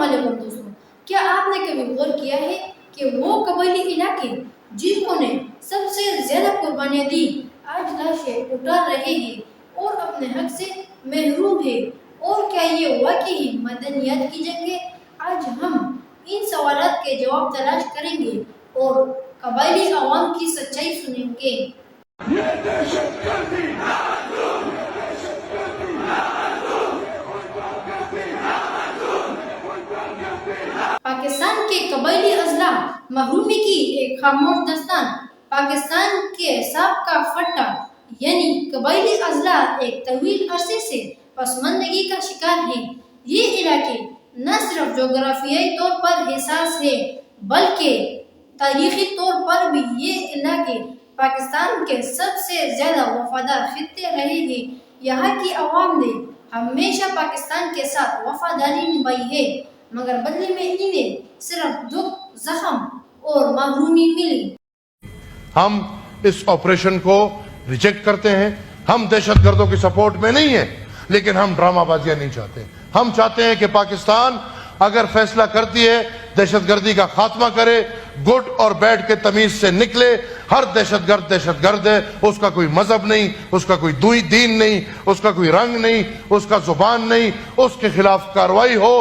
السلام علیکم دوستوں، کیا آپ نے کبھی غور کیا ہے کہ وہ قبائلی علاقے جنہوں نے سب سے زیادہ قربانیاں دی آج لاشیں اٹھا رہے ہیں اور اپنے حق سے محروم ہیں؟ اور کیا یہ واقعی مدنیات کی جنگ ہے؟ آج ہم ان سوالات کے جواب تلاش کریں گے اور قبائلی عوام کی سچائی سنیں گے۔ پاکستان کے قبائلی اضلاع محرومی کی ایک خاموش داستان۔ پاکستان کے سابقہ فتح یعنی قبائلی اضلاع ایک طویل عرصے سے پسماندگی کا شکار ہیں۔ یہ علاقے نہ صرف جغرافیائی طور پر حساس ہے بلکہ تاریخی طور پر بھی یہ علاقے پاکستان کے سب سے زیادہ وفادار خطے رہے ہیں۔ یہاں کی عوام نے ہمیشہ پاکستان کے ساتھ وفاداری نبھائی ہے، مگر بدلے میں انہیں صرف دکھ، زخم اور محرومی ملی۔ ہم اس آپریشن کو ریجیکٹ کرتے ہیں۔ ہم دہشت گردوں کی سپورٹ میں نہیں ہیں، لیکن ہم ڈرامہ بازیاں نہیں چاہتے۔ ہم چاہتے ہیں کہ پاکستان اگر فیصلہ کرتی ہے دہشت گردی کا خاتمہ کرے، گڈ اور بیڈ کے تمیز سے نکلے۔ ہر دہشت گرد ہے، اس کا کوئی مذہب نہیں، اس کا کوئی دین نہیں، اس کا کوئی رنگ نہیں، اس کا زبان نہیں۔ اس کے خلاف کارروائی ہو،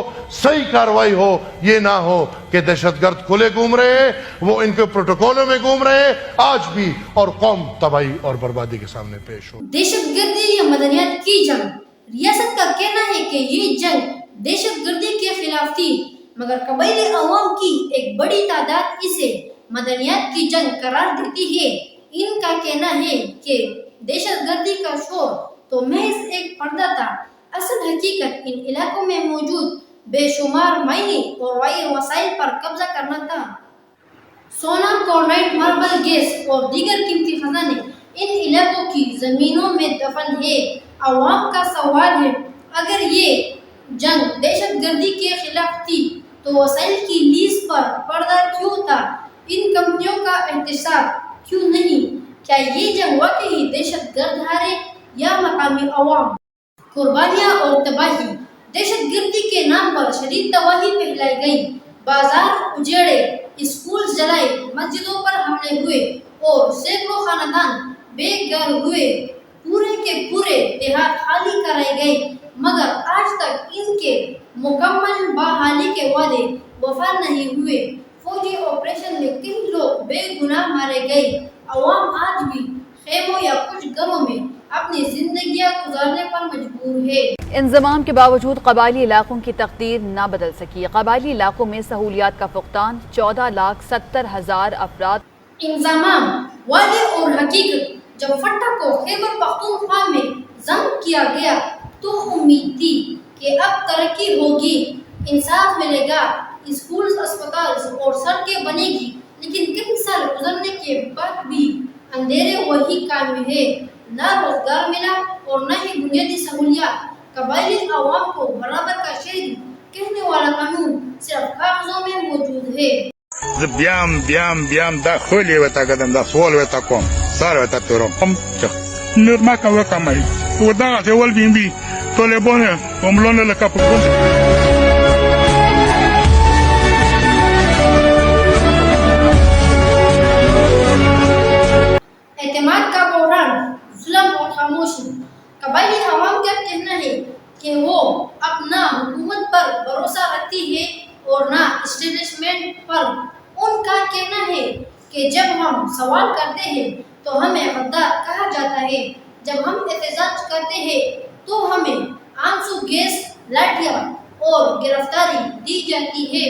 صحیح کارروائی ہو، یہ نہ ہو کہ دہشت گرد کھلے گھوم رہے ہیں، وہ ان کے پروٹوکولوں میں گھوم رہے ہیں آج بھی، اور قوم تباہی اور بربادی کے سامنے پیش ہو۔ دہشت گردی یا مدنیات کی جنگ، ریاست کا کہنا ہے کہ یہ جنگ دہشت گردی کے خلاف تھی، مگر قبائلی عوام کی ایک بڑی تعداد اسے مدنیات کی جنگ قرار دیتی ہے۔ ان کا کہنا ہے کہ دہشت گردی کا شور تو محض ایک پردہ تھا، اصل حقیقت ان علاقوں میں موجود بے شمار مائنی اور وسائل پر قبضہ کرنا تھا۔ سونا، کورنائٹ، ماربل، گیس اور دیگر قیمتی خزانے ان علاقوں کی زمینوں میں دفن ہے۔ عوام کا سوال ہے، اگر یہ جنگ دہشت گردی کے خلاف تھی تو وسائل کی لیز پر پردہ کیوں تھا؟ ان کمپنیوں کا احتساب کیوں نہیں؟ کیا یہ جنگ واقعی دہشت گرد ہارے یا مقامی عوام؟ قربانیاں اور تباہی۔ دہشت گردی کے نام پر شدید تباہی پھیلائی گئی، بازار اجڑے، اسکول جلائے، مسجدوں پر حملے ہوئے اور سینکڑوں خاندان بے گھر ہوئے۔ پورے کے پورے دیہات خالی کرائے گئے، مگر آج تک ان کے مکمل بحالی کے وعدے وفا نہیں ہوئے۔ فوجی آپریشن میں کئی لوگ بے گناہ مارے گئے۔ عوام آج بھی خیموں یا کچھ گھروں میں اپنی زندگیاں گزارنے پر مجبور ہے۔ انضمام کے باوجود قبائلی علاقوں کی تقدیر نہ بدل سکی۔ قبائلی علاقوں میں سہولیات کا فقدان، 14,70,000 افراد۔ انضمام، وعدے اور حقیقت۔ جب فتح کو خیبر پختونخوا میں ضم کیا گیا تو امید تھی کہ اب ترقی ہوگی، انصاف ملے گا، اسکولز، اسپتال اور سڑکیں بنے گی، لیکن کئی سال گزرنے کے بعد بھی اندھیرے وہی قائم ہے۔ نہ روزگار ملا اور نہ ہی بنیادی سہولیات۔ قبائلی عوام کو برابر کا شہری کہنے والا قانون صرف کاغذوں میں موجود ہے۔ بیام دا خولی وتا قدم دا فول وتا قوم سار وتا تورم قم نرما کا وتا مری ودا سے ول بیم بی تولے بونے وملون لکا پکون۔ اعتماد کا بحران، ظلم اور خاموشی۔ قبائلی عوام کا کہنا ہے کہ وہ اب نہ حکومت پر بھروسہ رکھتی ہے اور نہ اسٹیبلشمنٹ پر۔ ان کا کہنا ہے کہ جب ہم سوال کرتے ہیں تو ہمیں غدار کہا جاتا ہے، جب ہم احتجاج کرتے ہیں تو ہمیں آنسو گیس، لاٹھیاں اور گرفتاری دی جاتی ہے۔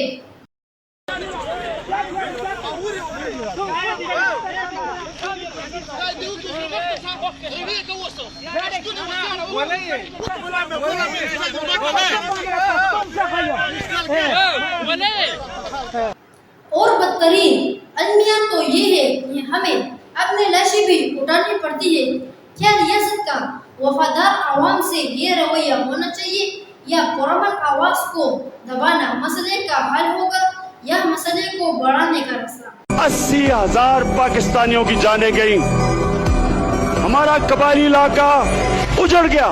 اور بدترین المیہ تو یہ ہے کہ ہمیں اپنی لاشیں بھی اٹھانی پڑتی ہے۔ کیا ریاست کا وفادار عوام سے یہ رویہ ہونا چاہیے یا پرامن آواز کو دبانا مسئلے کا حل ہوگا یا مسئلے کو بڑھانے کا راستہ؟ 80,000 پاکستانیوں کی جانیں گئیں، ہمارا قبائلی علاقہ اجڑ گیا۔